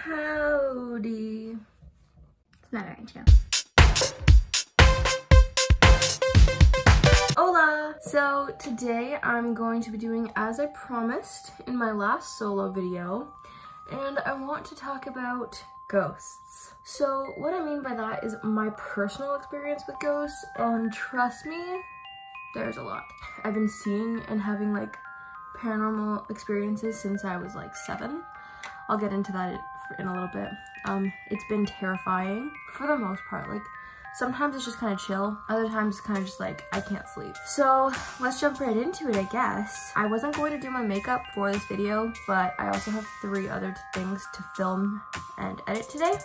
Howdy. It's not our intro. Hola! So today I'm going to be doing as I promised in my last solo video, and I want to talk about ghosts. So what I mean by that is my personal experience with ghosts, and trust me, there's a lot. I've been seeing and having like paranormal experiences since I was like 7. I'll get into that in a little bit. It's been terrifying for the most part. Like sometimes it's just kind of chill, other times it's kind of just like I can't sleep. So let's jump right into it, I guess. I wasn't going to do my makeup for this video, but I also have 3 other things to film and edit today.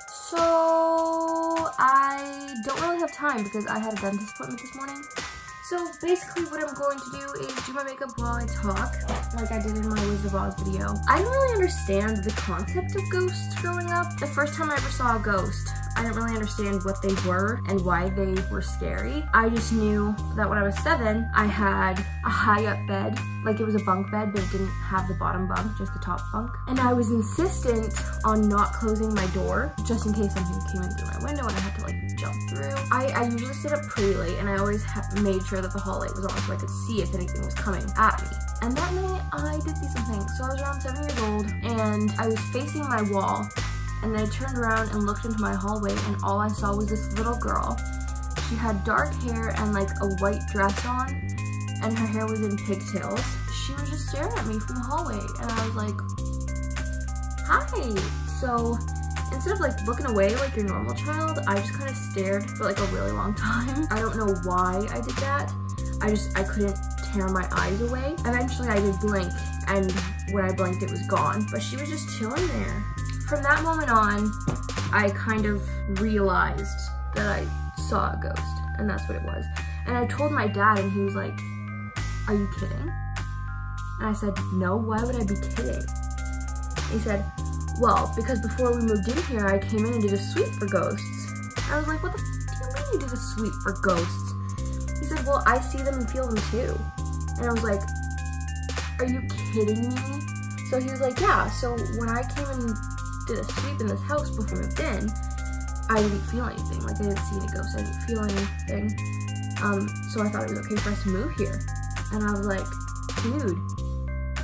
So I don't really have time because I had a dentist appointment this morning. So basically what I'm going to do is do my makeup while I talk, like I did in my Wizard of Oz video. I didn't really understand the concept of ghosts growing up. The first time I ever saw a ghost, I didn't really understand what they were and why they were scary. I just knew that when I was 7, I had a high up bed, like it was a bunk bed, but it didn't have the bottom bunk, just the top bunk. And I was insistent on not closing my door, just in case something came in through my window and I had to like jump through. I usually stayed up pretty late, and I always made sure that the hall light was on so I could see if anything was coming at me. And that night, I did see something. So I was around 7 years old, and I was facing my wall, and then I turned around and looked into my hallway, and all I saw was this little girl. She had dark hair and like a white dress on, and her hair was in pigtails. She was just staring at me from the hallway, and I was like, hi. So instead of like looking away like your normal child, I just kind of stared for like a really long time. I don't know why I did that. I couldn't tear my eyes away. Eventually I did blink, and when I blinked it was gone, but she was just chilling there. From that moment on, I kind of realized that I saw a ghost, and that's what it was. And I told my dad, and he was like, are you kidding? And I said, no, why would I be kidding? He said, well, because before we moved in here, I came in and did a sweep for ghosts. I was like, what the f do you mean you did a sweep for ghosts? He said, well, I see them and feel them too. And I was like, are you kidding me? So he was like, yeah, so when I came and did a sweep in this house before we moved in, I didn't feel anything. Like I didn't see any ghosts, I didn't feel anything. So I thought it was okay for us to move here. And I was like, dude,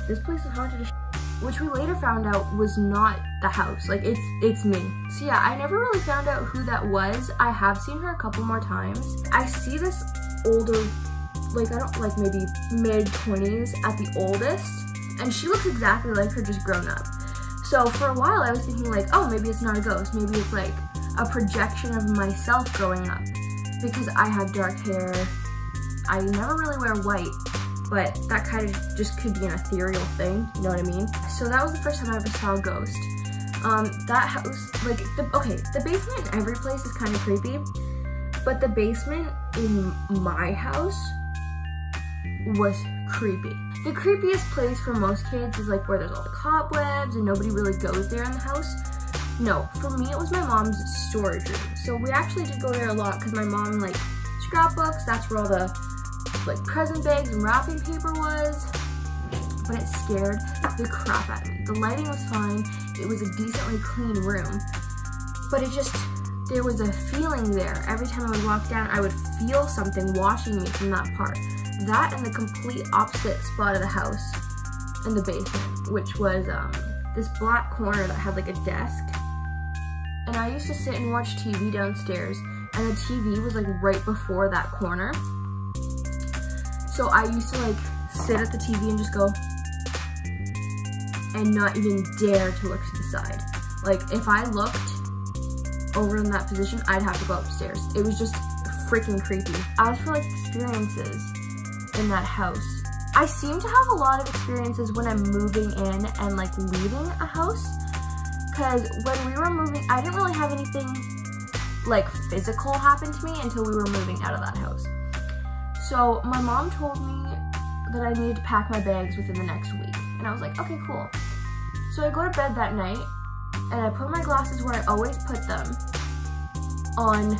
this place is haunted as shit. Which we later found out was not the house. Like it's me. So yeah, I never really found out who that was. I have seen her a couple more times. I see this older, like I don't like maybe mid-20s at the oldest, and she looks exactly like her, just grown up. So for a while I was thinking like, oh, maybe it's not a ghost, maybe it's like a projection of myself growing up, because I have dark hair. I never really wear white, but that kind of just could be an ethereal thing, you know what I mean? So that was the first time I ever saw a ghost. That house, like, the basement in every place is kind of creepy, but the basement in my house was creepy. The creepiest place for most kids is like where there's all the cobwebs and nobody really goes there in the house. No, for me it was my mom's storage room. So we actually did go there a lot because my mom like scrapbooks, that's where all the like present bags and wrapping paper was, but it scared the crap out of me. The lighting was fine, it was a decently clean room, but it just, there was a feeling there. Every time I would walk down, I would feel something watching me from that part. That and the complete opposite spot of the house in the basement, which was this black corner that had like a desk. And I used to sit and watch TV downstairs, and the TV was like right before that corner. So I used to like sit at the TV and just go, and not even dare to look to the side. Like if I looked over in that position, I'd have to go upstairs. It was just freaking creepy. As for like experiences in that house, I seem to have a lot of experiences when I'm moving in and like leaving a house, because when we were moving, I didn't really have anything like physical happen to me until we were moving out of that house. So my mom told me that I needed to pack my bags within the next week, and I was like, okay, cool. So I go to bed that night, and I put my glasses where I always put them, on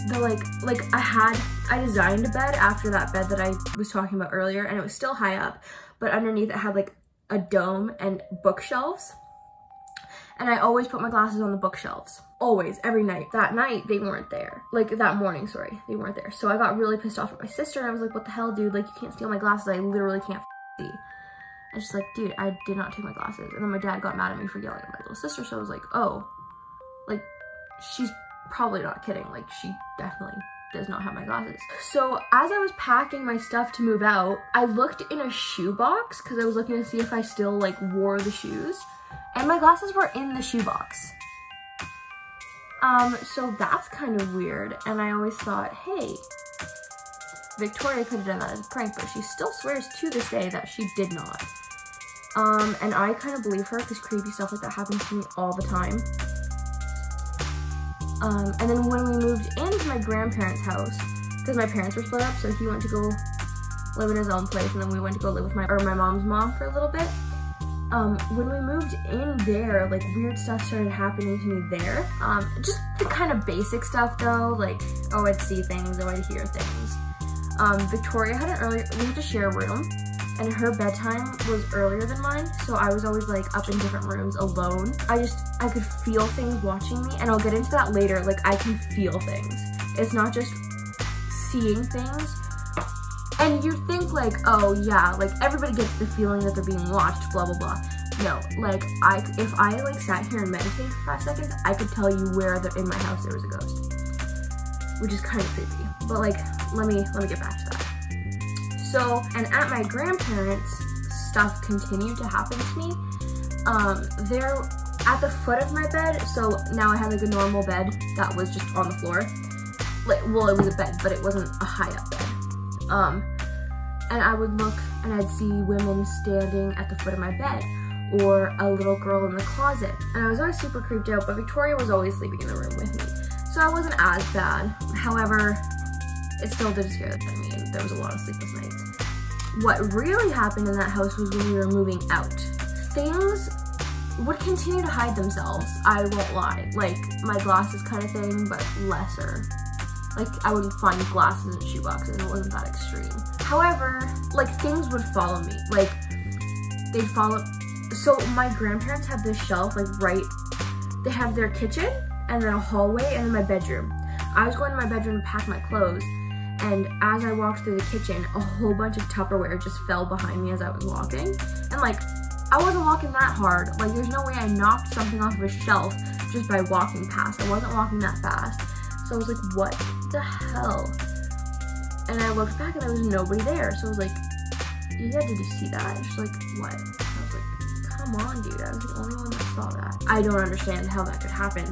the I designed a bed after that bed that I was talking about earlier, and it was still high up, but underneath it had like a dome and bookshelves. And I always put my glasses on the bookshelves. Always, every night. That night, they weren't there. Like, that morning, sorry, they weren't there. So I got really pissed off at my sister, and I was like, what the hell, dude? Like, you can't steal my glasses. I literally can't see. And she's like, dude, I did not take my glasses. And then my dad got mad at me for yelling at my little sister, so I was like, oh, like, she's probably not kidding. Like, she definitely does not have my glasses. So as I was packing my stuff to move out, I looked in a shoe box because I was looking to see if I still, like, wore the shoes. And my glasses were in the shoebox. So that's kind of weird. And I always thought, hey, Victoria could have done that as a prank, but she still swears to this day that she did not. And I kind of believe her because creepy stuff like that happens to me all the time. And then when we moved into my grandparents' house, because my parents were split up, so he went to go live in his own place, and then we went to go live with my mom's mom for a little bit. When we moved in there, like, weird stuff started happening to me there. Just the kind of basic stuff though, like, oh, I'd see things, oh, I'd hear things. Victoria had we had to share a room, and her bedtime was earlier than mine, so I was always, like, up in different rooms alone. I could feel things watching me, and I'll get into that later. Like, I can feel things. It's not just seeing things. And you think, like, oh yeah, like, everybody gets the feeling that they're being watched, blah, blah, blah. No, like, if I, like, sat here and meditated for 5 seconds, I could tell you where in my house there was a ghost, which is kind of creepy. But, like, let me get back to that. So, and at my grandparents', stuff continued to happen to me. They're at the foot of my bed, so now I have, like, a normal bed that was just on the floor. Like, well, it was a bed, but it wasn't a high-up bed. And I would look and I'd see women standing at the foot of my bed, or a little girl in the closet. And I was always super creeped out, but Victoria was always sleeping in the room with me, so I wasn't as bad. However, it still did scare me, and there was a lot of sleepless nights. What really happened in that house was when we were moving out. Things would continue to hide themselves, I won't lie. Like, my glasses kind of thing, but lesser. Like, I wouldn't find glasses in shoeboxes, it wasn't that extreme. However, like, things would follow me. Like, they'd follow. So my grandparents had this shelf, like, they have their kitchen, and then a hallway, and then my bedroom. I was going to my bedroom to pack my clothes, and as I walked through the kitchen, a whole bunch of Tupperware just fell behind me as I was walking. And, like, I wasn't walking that hard. Like, there's no way I knocked something off of a shelf just by walking past. I wasn't walking that fast. So I was like, what the hell? And I looked back and there was nobody there. So I was like, yeah, did you see that? And she's like, what? I was like, come on, dude. I was the only one that saw that. I don't understand how that could happen.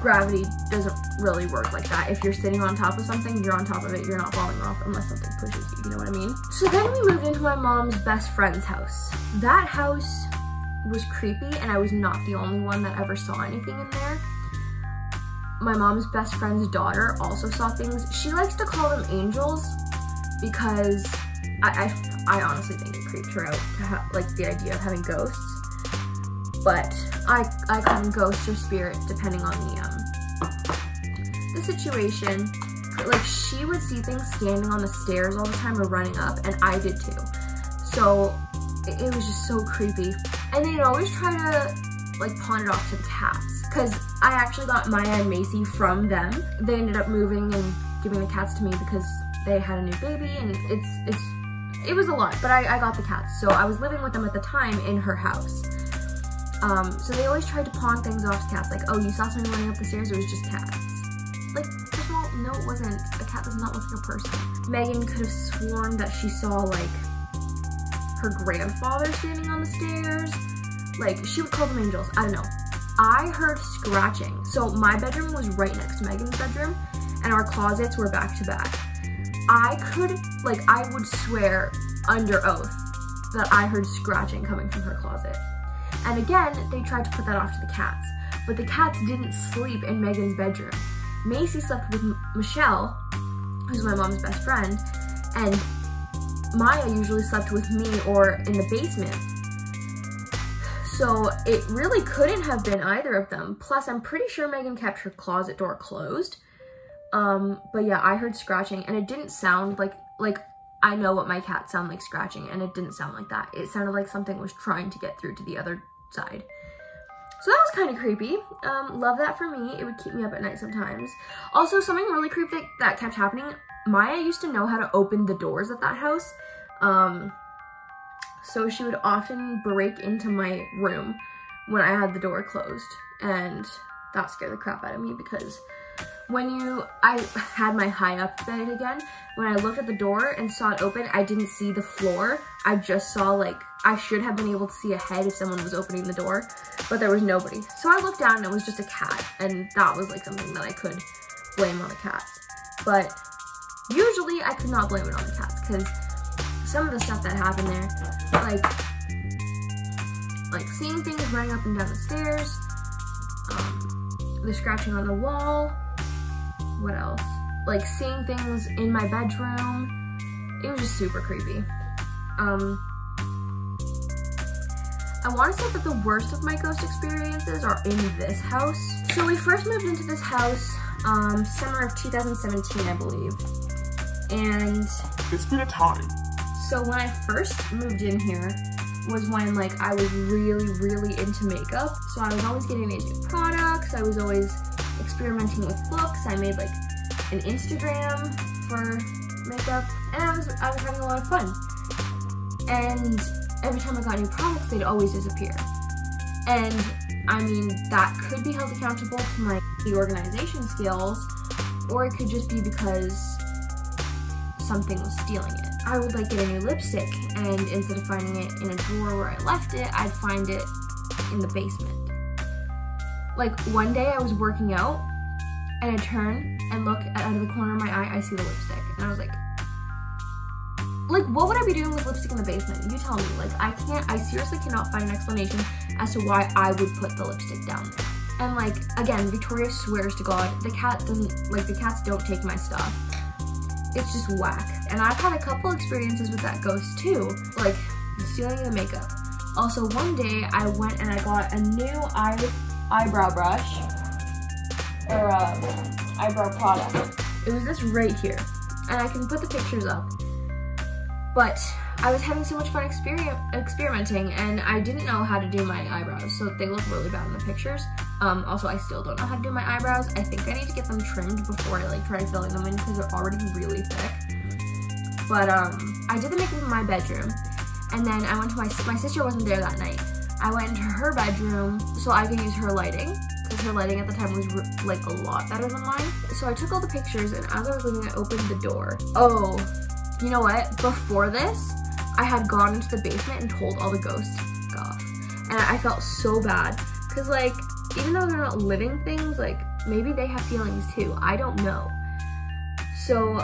Gravity doesn't really work like that. If you're sitting on top of something, you're on top of it. You're not falling off unless something pushes you, you know what I mean? So then we moved into my mom's best friend's house. That house was creepy, and I was not the only one that ever saw anything in there. My mom's best friend's daughter also saw things. She likes to call them angels because I honestly think it creeped her out to have, like, the idea of having ghosts. But I call them ghosts or spirit depending on the situation. Like, she would see things standing on the stairs all the time or running up, and I did too. So it was just so creepy. And they'd always try to, like, pawn it off to the cats. Because I actually got Maya and Macy from them. They ended up moving and giving the cats to me because they had a new baby, and it was a lot, but I got the cats. So I was living with them at the time in her house. So they always tried to pawn things off to cats, like, oh, you saw something running up the stairs, it was just cats. Like, first of all, no, it wasn't. A cat does not look like a person. Megan could have sworn that she saw, like, her grandfather standing on the stairs. Like, she would call them angels, I don't know. I heard scratching. So my bedroom was right next to Megan's bedroom, and our closets were back to back. I would swear under oath that I heard scratching coming from her closet. And again, they tried to put that off to the cats, but the cats didn't sleep in Megan's bedroom. Macy slept with Michelle, who's my mom's best friend, and Maya usually slept with me or in the basement. So it really couldn't have been either of them. Plus, I'm pretty sure Megan kept her closet door closed. But yeah, I heard scratching, and it didn't sound like I know what my cats sound like scratching, and it didn't sound like that. It sounded like something was trying to get through to the other side. So that was kind of creepy. Love that for me. It would keep me up at night sometimes. Also, something really creepy that kept happening. Maya used to know how to open the doors at that house. So she would often break into my room when I had the door closed. And that scared the crap out of me because I had my high up bed again. When I looked at the door and saw it open, I didn't see the floor. I just saw, like, I should have been able to see ahead if someone was opening the door, but there was nobody. So I looked down and it was just a cat, and that was like something that I could blame on the cats. But usually I could not blame it on the cats because some of the stuff that happened there, like seeing things running up and down the stairs, the scratching on the wall, what else? Like seeing things in my bedroom. It was just super creepy. I want to say that the worst of my ghost experiences are in this house. So we first moved into this house summer of 2017, I believe. And it's been a time. So when I first moved in here was when like I was really into makeup. So I was always getting these new products. I was always experimenting with looks. I made like an Instagram for makeup, and I was having a lot of fun. And every time I got new products, they'd always disappear. And I mean, that could be held accountable to my organization skills, or it could just be because something was stealing it. I would like get a new lipstick, and instead of finding it in a drawer where I left it, I'd find it in the basement. Like one day I was working out, and I turn and look out of the corner of my eye, I see the lipstick, and I was like, what would I be doing with lipstick in the basement? You tell me. Like, I seriously cannot find an explanation as to why I would put the lipstick down there. And like, again, Victoria swears to God, the cats don't take my stuff. It's just whack. And I've had a couple experiences with that ghost too, like stealing the makeup. Also, one day I went and I got a new eyebrow brush, or eyebrow product. It was this right here, and I can put the pictures up. But I was having so much fun experimenting, and I didn't know how to do my eyebrows, so they look really bad in the pictures. Also, I still don't know how to do my eyebrows. I think I need to get them trimmed before I like try filling them in because they're already really thick. But I did the makeup in my bedroom, and then I went to my sister wasn't there that night. I went into her bedroom so I could use her lighting, because her lighting at the time was like a lot better than mine. So I took all the pictures, and as I was leaving, I opened the door. Oh. You know what? Before this, I had gone into the basement and told all the ghosts off. And I felt so bad. Because, like, even though they're not living things, like, maybe they have feelings too. I don't know. So,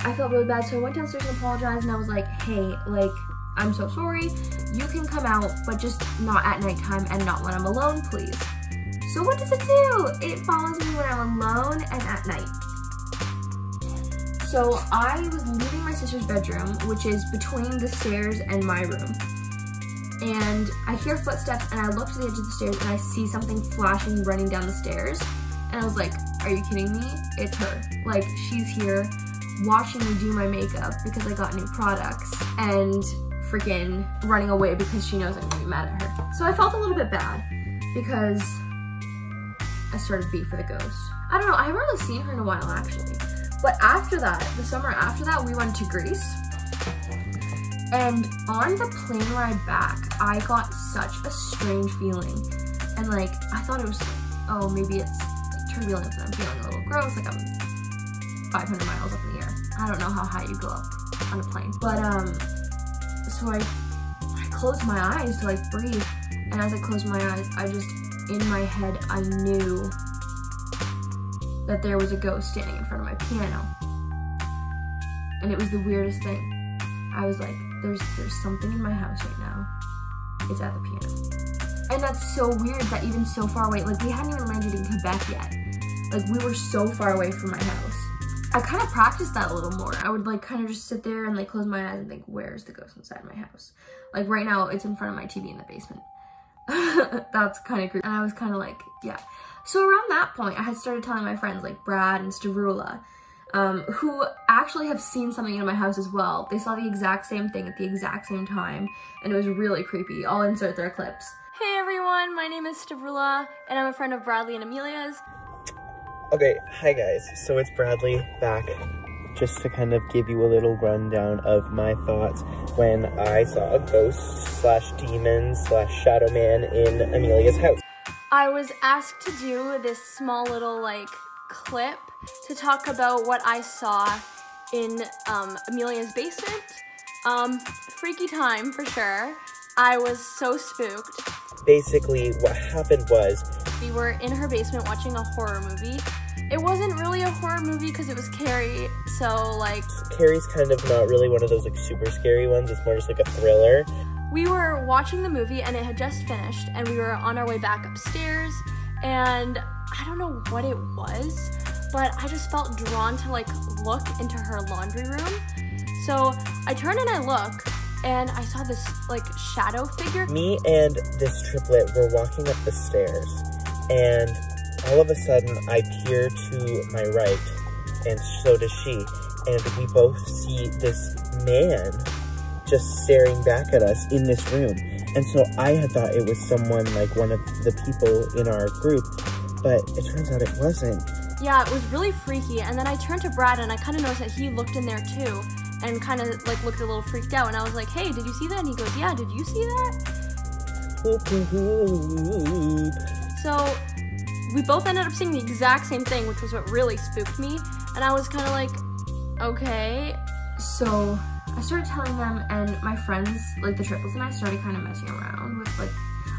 I felt really bad. So I went downstairs and apologized. And I was like, hey, like, I'm so sorry. You can come out, but just not at nighttime and not when I'm alone, please. So what does it do? It follows me when I'm alone and at night. So I was leaving my sister's bedroom, which is between the stairs and my room. And I hear footsteps, and I look to the edge of the stairs, and I see something flashing running down the stairs. And I was like, are you kidding me? It's her. Like, she's here watching me do my makeup because I got new products, and freaking running away because she knows I'm gonna be mad at her. So I felt a little bit bad because I started beef for the ghost. I don't know, I haven't really seen her in a while actually. But after that, the summer after that, we went to Greece. And on the plane ride back, I got such a strange feeling. And like, I thought it was, oh, maybe it's like turbulence and I'm feeling a little gross, like I'm 500 miles up in the air. I don't know how high you go up on a plane. But, so I closed my eyes to like breathe. And as I closed my eyes, I just, in my head, I knew that there was a ghost standing in front of my piano. And it was the weirdest thing. I was like, there's something in my house right now. It's at the piano. And that's so weird that even so far away, like we hadn't even landed in Quebec yet. Like we were so far away from my house. I kind of practiced that a little more. I would like kind of just sit there and like close my eyes and think, where's the ghost inside my house? Like right now, it's in front of my TV in the basement. That's kind of creepy. And I was kind of like, yeah. So around that point, I had started telling my friends like Brad and Stavroula who actually have seen something in my house as well. They saw the exact same thing at the exact same time, and it was really creepy. I'll insert their clips. Hey everyone, my name is Stavrula, and I'm a friend of Bradley and Amelia's. Okay, hi guys. So it's Bradley back, just to kind of give you a little rundown of my thoughts when I saw a ghost slash demon slash shadow man in Amelia's house. I was asked to do this small little clip to talk about what I saw in Amelia's basement. Freaky time for sure. I was so spooked. Basically, what happened was we were in her basement watching a horror movie. It wasn't really a horror movie because it was Carrie, so Carrie's kind of not really one of those super scary ones. It's more just a thriller. We were watching the movie and it had just finished, and we were on our way back upstairs, and I don't know what it was, but I just felt drawn to look into her laundry room. So I turned and I look, and I saw this shadow figure. Me and this triplet were walking up the stairs, and all of a sudden I peer to my right, and so does she, and we both see this man just staring back at us in this room. And so I had thought it was someone, one of the people in our group, but it turns out it wasn't. Yeah, it was really freaky. And then I turned to Brad and I kind of noticed that he looked in there too, and kind of looked a little freaked out. And I was like, hey, did you see that? And he goes, yeah, did you see that? So we both ended up seeing the exact same thing, which was what really spooked me. And I was kind of okay. So I started telling them, and my friends, the triplets and I, started kind of messing around with,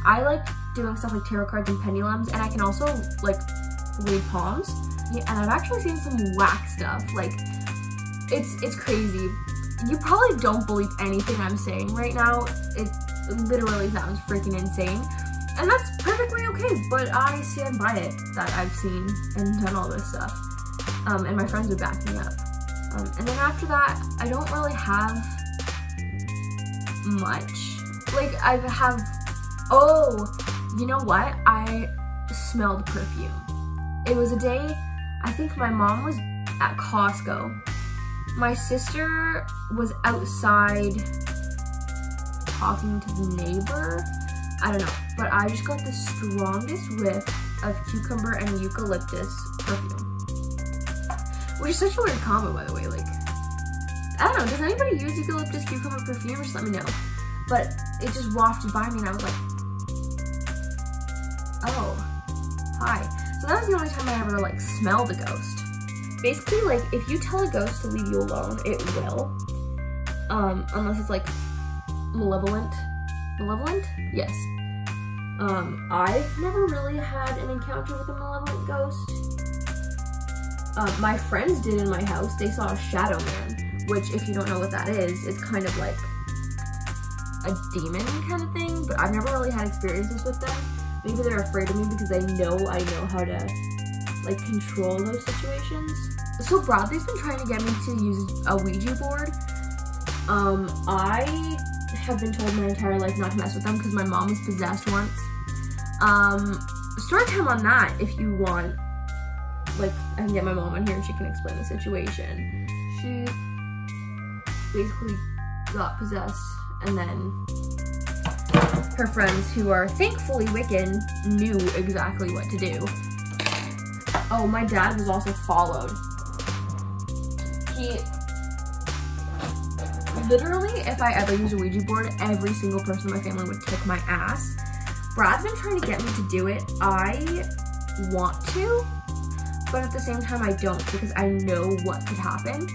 I like doing stuff like tarot cards and pendulums, and I can also, read palms. Yeah, and I've actually seen some whack stuff. It's crazy. You probably don't believe anything I'm saying right now. It literally sounds freaking insane. And that's perfectly okay, but I stand by it that I've seen and done all this stuff. And my friends would back me up. And then after that, I don't really have much. Oh, you know what? I smelled perfume. It was a day, I think my mom was at Costco. My sister was outside talking to the neighbor. I don't know, but I just got the strongest whiff of cucumber and eucalyptus perfume. Which is such a weird combo, by the way. I don't know, does anybody use eucalyptus cucumber perfume? Just let me know. But it just wafted by me and I was like, oh, hi. So that was the only time I ever smelled a ghost. Basically, if you tell a ghost to leave you alone, it will. Unless it's malevolent. Malevolent? Yes. I've never really had an encounter with a malevolent ghost. My friends did in my house. They saw a shadow man, which, if you don't know what that is kind of like a demon kind of thing, but I've never really had experiences with them. Maybe they're afraid of me because I know how to control those situations. So Bradley's been trying to get me to use a Ouija board. I have been told my entire life not to mess with them because my mom was possessed once. Story time on that if you want. I can get my mom on here and she can explain the situation. She basically got possessed, and then her friends, who are thankfully Wiccan, knew exactly what to do. Oh, my dad was also followed. He literally, if I ever use a Ouija board, every single person in my family would kick my ass. Brad's been trying to get me to do it. I want to, but at the same time I don't, because I know what could happen.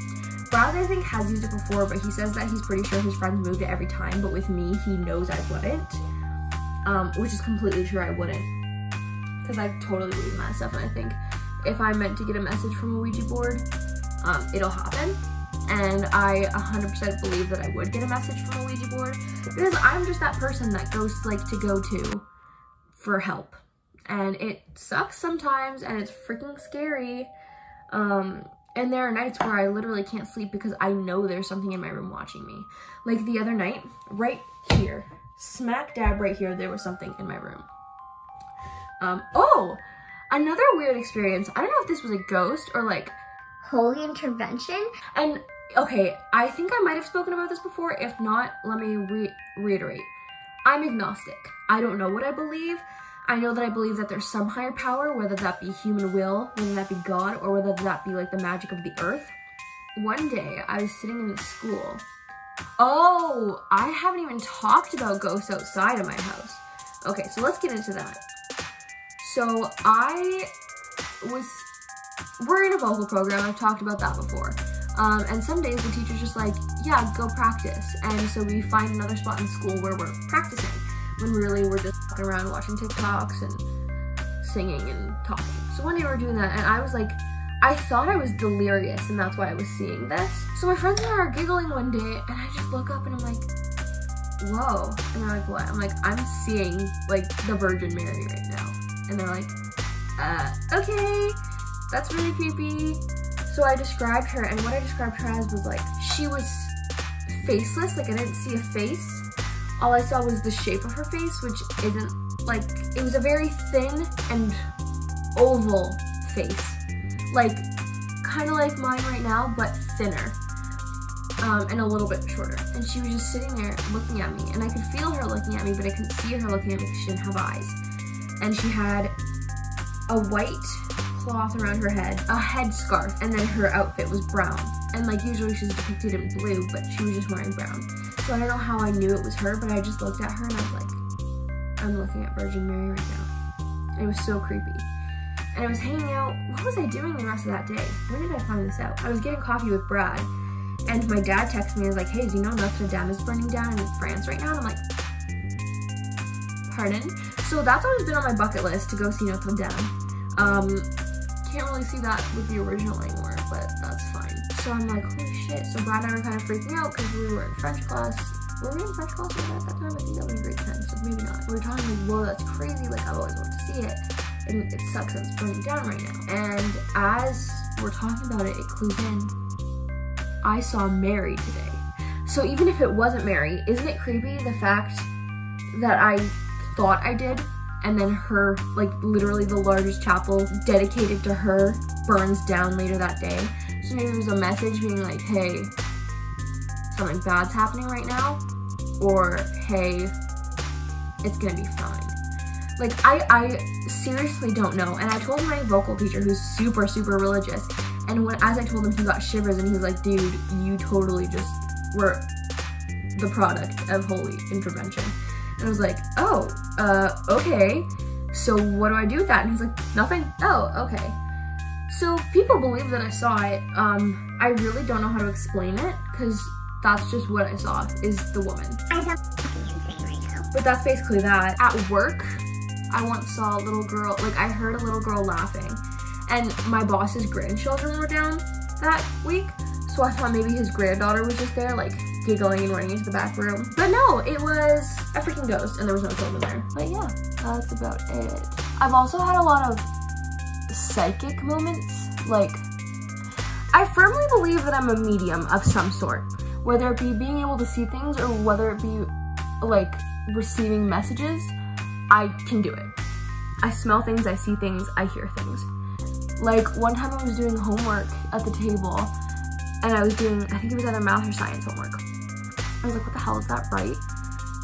Brad, I think, has used it before, but he says that he's pretty sure his friends moved it every time, but with me, he knows I wouldn't, which is completely true, I wouldn't, because I totally believe in that stuff, and I think if I'm meant to get a message from a Ouija board, it'll happen, and I 100% believe that I would get a message from a Ouija board, because I'm just that person that ghosts like to go to for help. And it sucks sometimes, and it's freaking scary. And there are nights where I literally can't sleep because I know there's something in my room watching me. Like the other night, right here, smack dab right here, there was something in my room. Oh, another weird experience. I don't know if this was a ghost or holy intervention. And okay, I think I might have spoken about this before. If not, let me reiterate. I'm agnostic. I don't know what I believe. I know that I believe that there's some higher power, whether that be human will, whether that be God, or whether that be like the magic of the earth. One day, I was sitting in the school. Oh, I haven't even talked about ghosts outside of my house. Okay, so let's get into that. So we're in a vocal program, I've talked about that before. And some days the teacher's just like, yeah, go practice. And so we find another spot in school where we're practicing, when really we're just walking around watching TikToks and singing and talking. So one day we were doing that and I was like, I thought I was delirious and that's why I was seeing this. So my friends and I are giggling one day and I just look up and I'm like, whoa. And they're like, what? I'm like, I'm seeing like the Virgin Mary right now. And they're like, okay, that's really creepy. So I described her, and what I described her as was like, she was faceless, like I didn't see a face. All I saw was the shape of her face, which isn't like, it was a very thin and oval face. Like, kind of like mine right now, but thinner. And a little bit shorter. And she was just sitting there looking at me, and I could feel her looking at me, but I couldn't see her looking at me because she didn't have eyes. And she had a white cloth around her head, a headscarf, and then her outfit was brown. And like usually she's depicted in blue, but she was just wearing brown. So I don't know how I knew it was her, but I just looked at her and I was like, I'm looking at Virgin Mary right now. And it was so creepy. And I was hanging out, what was I doing the rest of that day? When did I find this out? I was getting coffee with Brad, and my dad texted me and was like, hey, do you know Notre Dame is burning down in France right now? And I'm like, pardon? So that's always been on my bucket list, to go see Notre Dame. Can't really see that with the original anymore, but that's fine. So I'm like, holy shit. So Brad and I were kind of freaking out because we were in French class. Were we in French class at that time? I think that was in grade 10, so maybe not. We were talking like, whoa, that's crazy. Like, I've always wanted to see it. And it sucks that it's burning down right now. And as we're talking about it, it clues in. I saw Mary today. So even if it wasn't Mary, isn't it creepy the fact that I thought I did, and then her, like literally the largest chapel dedicated to her burns down later that day? So maybe it was a message being like, hey, something bad's happening right now, or hey, it's gonna be fine. Like, I seriously don't know. And I told my vocal teacher, who's super, super religious, and as I told him, he got shivers, and he was like, dude, you totally just were the product of holy intervention. And I was like, oh, okay. So what do I do with that? And he's like, nothing. Oh, okay. So people believe that I saw it. I really don't know how to explain it, because that's just what I saw, is the woman. I sound fucking insane right now. But that's basically that. At work, I once saw a little girl, like I heard a little girl laughing, and my boss's grandchildren were down that week. So I thought maybe his granddaughter was just there, like giggling and running into the back room. But no, it was a freaking ghost, and there was no children there. But yeah, that's about it. I've also had a lot of psychic moments. Like, I firmly believe that I'm a medium of some sort, whether it be being able to see things or whether it be like receiving messages. I can do it. I smell things, I see things, I hear things. Like one time I was doing homework at the table, and I was doing, I think it was either math or science homework. I was like, what the hell, is that right?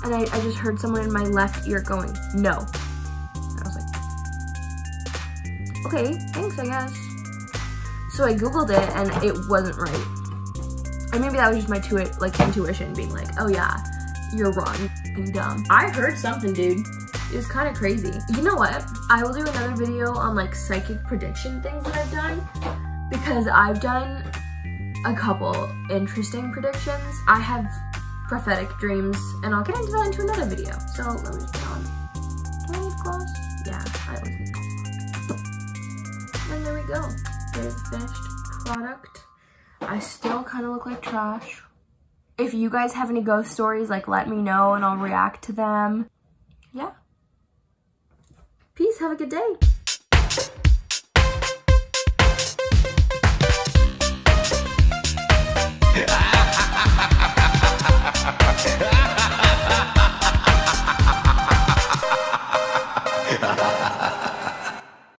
And I just heard someone in my left ear going, no. And I was like, okay, thanks, I guess. So I Googled it, and it wasn't right. And maybe that was just my intuition being like, oh yeah, you're wrong, you're dumb. I heard something, dude. It was kind of crazy. You know what? I will do another video on like psychic prediction things that I've done, because I've done a couple interesting predictions. I have prophetic dreams, and I'll get into that into another video. So let me just put on. Do I need gloss? Yeah, I always need gloss. And there we go. There's the finished product. I still kind of look like trash. If you guys have any ghost stories, like let me know and I'll react to them. Yeah. Peace, have a good day.